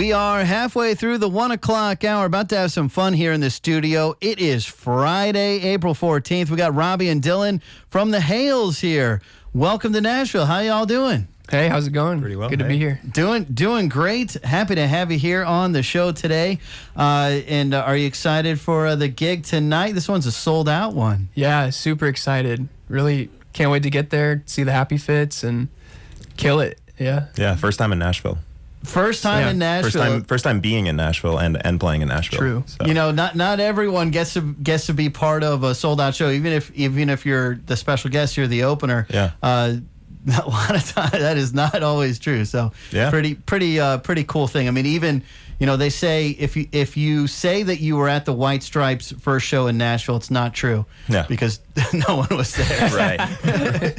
We are halfway through the 1 o'clock hour, about to have some fun here in the studio. It is Friday, April 14th. We got Robbie and Dylan from the Hales here. Welcome to Nashville. How y'all doing? Hey, how's it going? Pretty well. Good to be here. Doing great. Happy to have you here on the show today. And are you excited for the gig tonight? This one's a sold-out one. Yeah, super excited. Really can't wait to get there, see the Happy Fits, and kill it. Yeah. Yeah, first time in Nashville. First time in Nashville. First time being in Nashville and playing in Nashville. True. So. You know, not everyone gets to be part of a sold out show. Even if you're the special guest, you're the opener. Yeah. A lot of times that is not always true. So yeah. Pretty cool thing. I mean, even they say if you say that you were at the White Stripes first show in Nashville, it's not true. Yeah. Because no one was there. Right.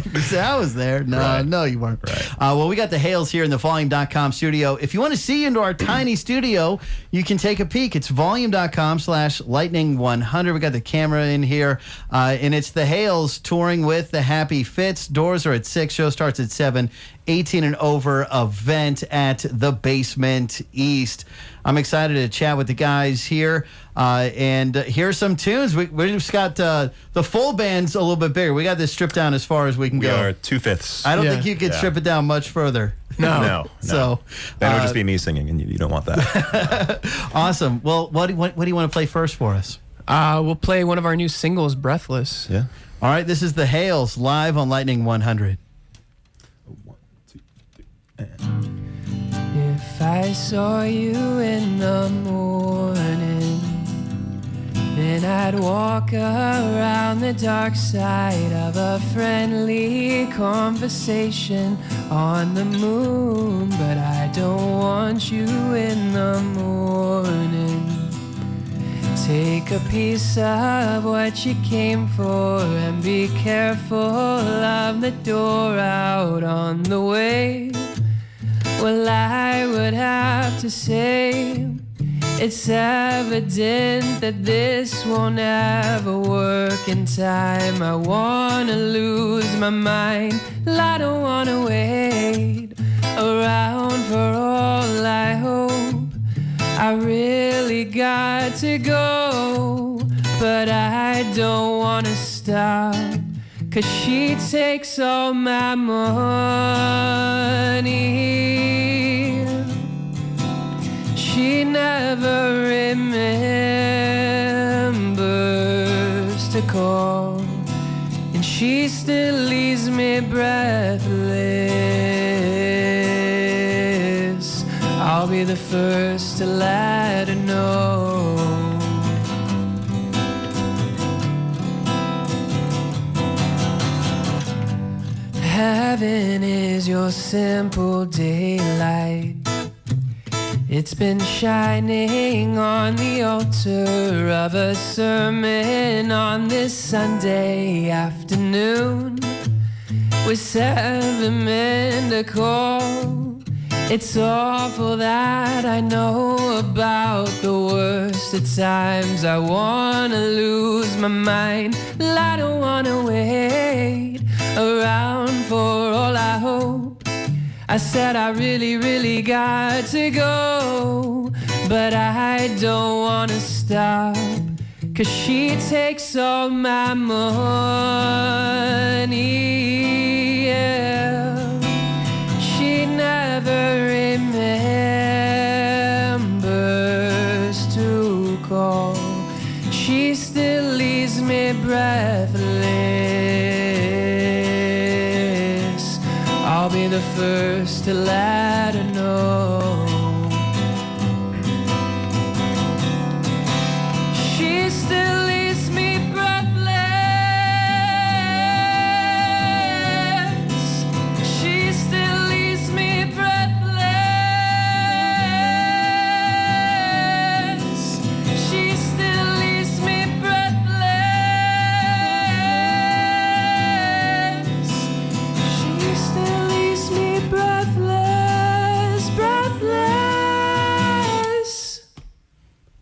You say I was there. No, right. No, you weren't. Right. Well, we got the Hales here in the Volume.com studio. If you want to see into our tiny studio, you can take a peek. It's Volume.com/Lightning100. We got the camera in here, and it's the Hales touring with the Happy Fits. Doors are at 6. Show starts at 7. 18 and over event at the Basement East. I'm excited to chat with the guys here and hear some tunes. We just got the full band's a little bit bigger. We got this stripped down as far as we can go. We are 2/5. I don't think you could strip it down much further. No. So then it would just be me singing, and you don't want that. Awesome. Well, what do you want to play first for us? We'll play one of our new singles, Breathless. Yeah. All right. This is the Hales live on Lightning 100. 1, 2, 3, and... If I saw you in the morning, then I'd walk around the dark side of a friendly conversation on the moon. But I don't want you in the morning. Take a piece of what you came for and be careful of the door out on the way. Well, I would have to say it's evident that this won't ever work in time. I wanna lose my mind, I don't wanna wait around for all I hope. I really got to go, but I don't wanna stop, 'cause she takes all my money. She never remembers to call, and she still leaves me breathless. I'll be the first to let her know. Heaven is your simple daylight. It's been shining on the altar of a sermon on this Sunday afternoon, with 7 men to call. It's awful that I know about the worst of times. I wanna lose my mind, I don't wanna wait around for all I hope. I said I really, really got to go, but I don't wanna stop, 'cause she takes all my money. Yeah. She never remembers to call. She still leaves me breathless. I'll be the first to let her know. She still leaves me breathless. She still leaves me breathless. She still leaves me breathless. She still leaves me breathless, breathless.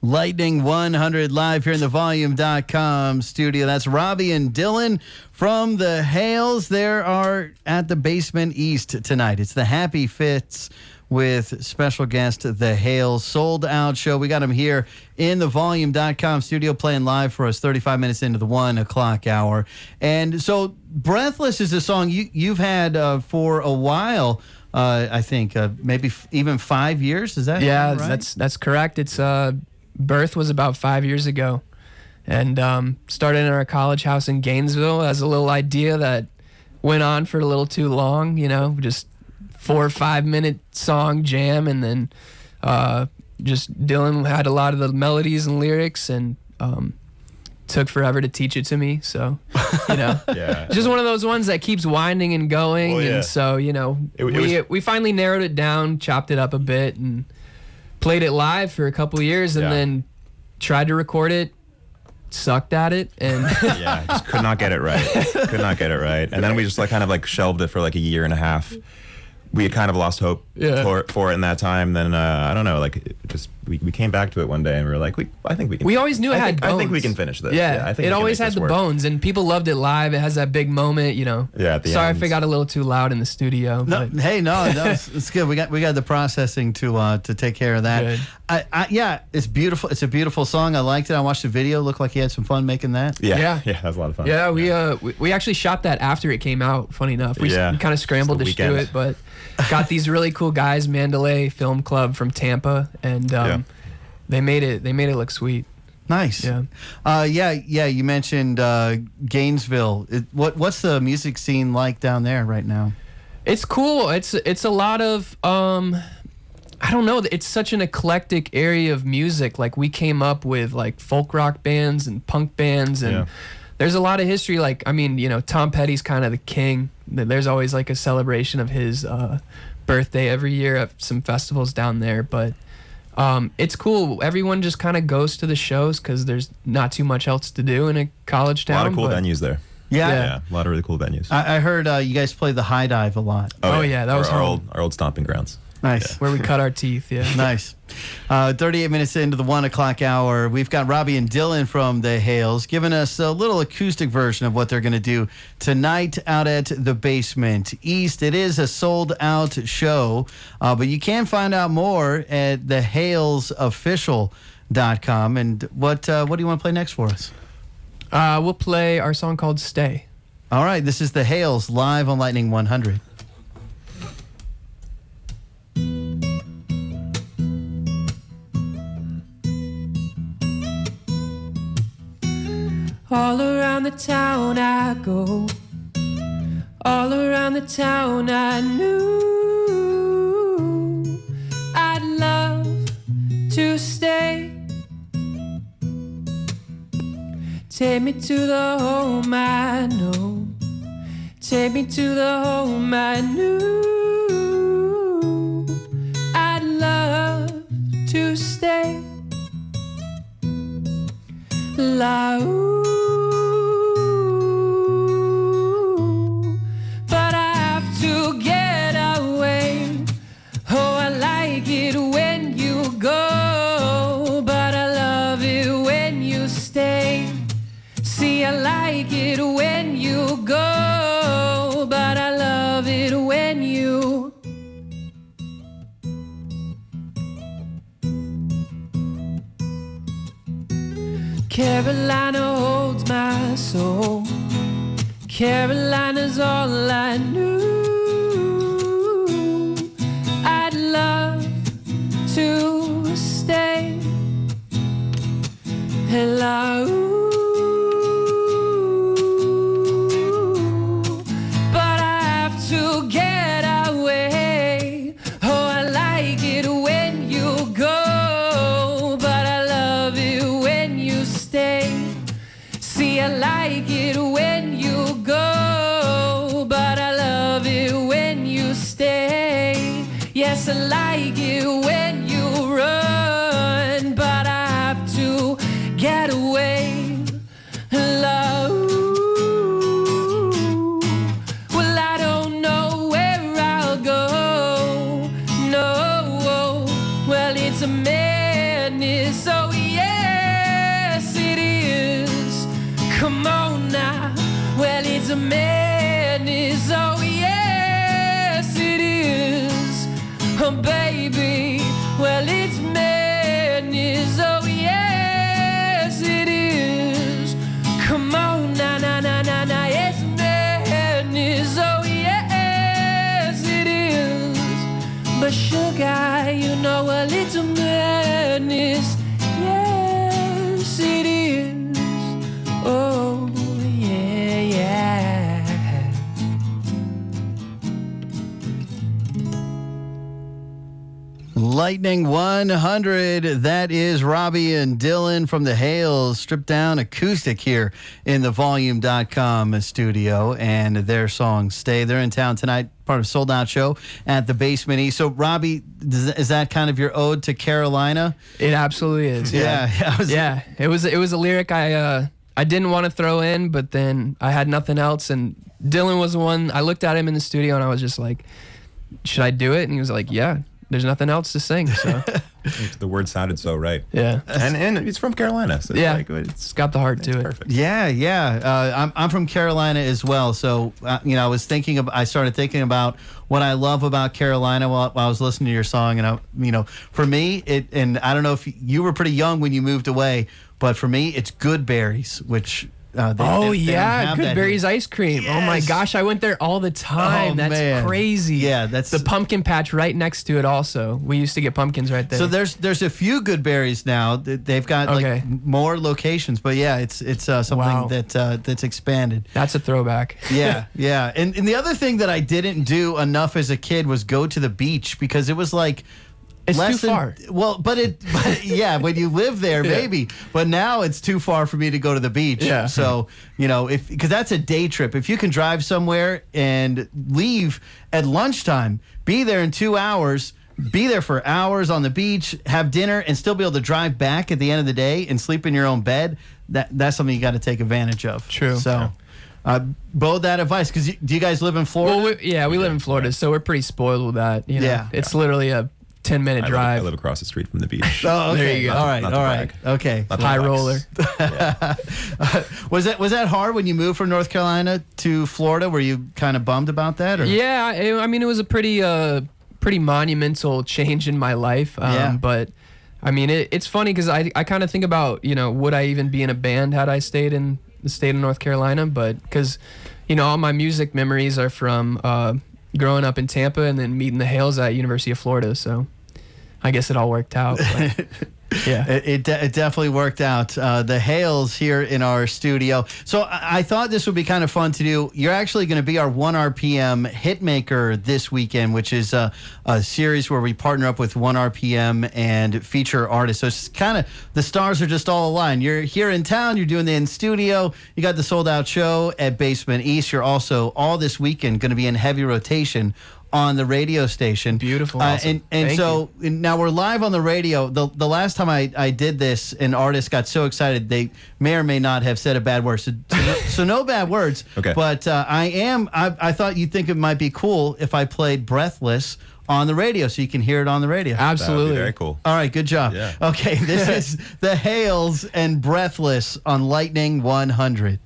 Lightning 100 live here in the Volume.com studio. That's Robbie and Dylan from the Hales. They are at the Basement East tonight. It's the Happy Fits with special guest The Hales. Sold out show. We got him here in the volume.com studio playing live for us 35 minutes into the 1 o'clock hour. And so Breathless is a song you've had for a while. I think maybe even 5 years. Is that right? That's correct. It's birth was about 5 years ago, and started in our college house in Gainesville as a little idea that went on for a little too long. Just 4 or 5 minute song jam, and then just Dylan had a lot of the melodies and lyrics, and took forever to teach it to me. So, Yeah. just one of those ones that keeps winding and going. Oh, yeah. And so, we finally narrowed it down, chopped it up a bit, and played it live for a couple years, and then tried to record it, sucked at it, and Yeah, just could not get it right. And then we just shelved it for like a year and a half. We had kind of lost hope for it in that time. Then I don't know, we came back to it one day and we were like, I think we can. We always knew it had bones. I think we can finish this. Yeah, I think it we can always make had this the work. bones, and people loved it live. It has that big moment, Yeah, at the Sorry end. if it got a little too loud in the studio. No, But hey, no, it's good. We got the processing to take care of that. Good. Yeah, it's beautiful. It's a beautiful song. I liked it. I watched the video. Looked like he had some fun making that. Yeah, that was a lot of fun. Yeah, we actually shot that after it came out. Funny enough, we kind of scrambled to Just the do weekend. it, but got these really cool guys, Mandalay Film Club from Tampa, and they made it look sweet. Nice. Yeah. You mentioned Gainesville. What's the music scene like down there right now? It's cool. It's a lot of I don't know. It's such an eclectic area of music. Like, we came up with like folk rock bands and punk bands, and there's a lot of history. Like, Tom Petty's kind of the king. There's always like a celebration of his birthday every year at some festivals down there. But it's cool. Everyone just kind of goes to the shows because there's not too much else to do in a college town. A lot of cool venues there. Yeah. A lot of really cool venues. I heard you guys play the High Dive a lot. Oh, yeah, that was our home. old stomping grounds. Nice. Where we cut our teeth. Yeah. Nice. 38 minutes into the 1 o'clock hour, we've got Robbie and Dylan from the Hales giving us a little acoustic version of what they're going to do tonight out at the Basement East. It is a sold-out show, but you can find out more at thehalesofficial.com. And what do you want to play next for us? We'll play our song called Stay. All right, this is the Hales live on Lightning 100. All around the town I go, all around the town I knew I'd love to stay. Take me to the home I know, take me to the home I knew I'd love to stay. La but I have to get away. Oh, I like it when you go, but I love it when you stay. See, I like it when you go, but I love it when you. Carolina holds my soul. Carolina's all I knew. I'd love to stay. Hello. But I have to get away. Oh, I like it when you go, but I love it when you stay. See, I like it when you go, but I love it when you stay. Yes, I like it when you run, but I have to get away. Hello. Well, I don't know where I'll go. No. Well, it's a madness. Oh, yes, it is. Come on now. Well, it's a madness. Oh, yes, it is. Oh, Oh, baby, well, it's madness. Oh, yes, it is. Come on, na, na, na, na, na. It's madness. Oh, yes, it is. But sugar, you know, well, it's a madness. Yes, it is. Oh, yeah, yeah. Lightning 100. That is Robbie and Dylan from the Hales, stripped down acoustic here in the volume.com studio, and their song Stay. They're in town tonight, part of a sold out show at the Basement East. So, Robbie, is that kind of your ode to Carolina? It absolutely is. Yeah. It was a lyric I didn't want to throw in, but then I had nothing else, and Dylan was the one. I looked at him in the studio and I was just like, should I do it? And he was like, yeah. There's nothing else to sing, so. The word sounded so right. Yeah. And it's from Carolina. So yeah. It's got the heart to it. Perfect. Yeah. I'm from Carolina as well. So, I started thinking about what I love about Carolina while I was listening to your song. And, for me, and I don't know if you were pretty young when you moved away, but for me, it's Goodberries, which... Goodberry's ice cream. Yes. Oh my gosh, I went there all the time. That's crazy. Yeah, that's the pumpkin patch right next to it. Also, we used to get pumpkins right there. So there's a few Goodberries now. They've got like more locations, but yeah, it's something that's expanded. That's a throwback. Yeah. And the other thing that I didn't do enough as a kid was go to the beach, because it was like. It's too far. Well, but when you live there, maybe. But now it's too far for me to go to the beach. Yeah. So, because that's a day trip. If you can drive somewhere and leave at lunchtime, be there in 2 hours, be there for hours on the beach, have dinner, and still be able to drive back at the end of the day and sleep in your own bed, that's something you got to take advantage of. True. So, bold that advice, because do you guys live in Florida? Well, we live in Florida, so we're pretty spoiled with that. Yeah. It's literally a 10-minute drive. I live across the street from the beach. Oh, okay. There you go. All right. Okay. High roller. Was that hard when you moved from North Carolina to Florida? Were you kind of bummed about that? Or? Yeah, it was a pretty monumental change in my life. But I mean, it's funny because I kind of think about, would I even be in a band had I stayed in the state of North Carolina? But because, all my music memories are from growing up in Tampa and then meeting the Hales at University of Florida. So I guess it all worked out. But, yeah, it definitely worked out. The Hales here in our studio. So I thought this would be kind of fun to do. You're actually going to be our 1RPM Hitmaker this weekend, which is a series where we partner up with 1RPM and feature artists. So it's kind of, the stars are just all aligned. You're here in town. You're doing the in studio. You got the sold out show at Basement East. You're also all this weekend going to be in heavy rotation on the radio station. Beautiful. Awesome. And so now we're live on the radio. The last time I did this, an artist got so excited they may or may not have said a bad word. So no bad words. Okay. But I thought you'd think it might be cool if I played Breathless on the radio so you can hear it on the radio. Absolutely. That would be very cool. All right, good job. Yeah. Okay, this is the Hales and Breathless on Lightning 100.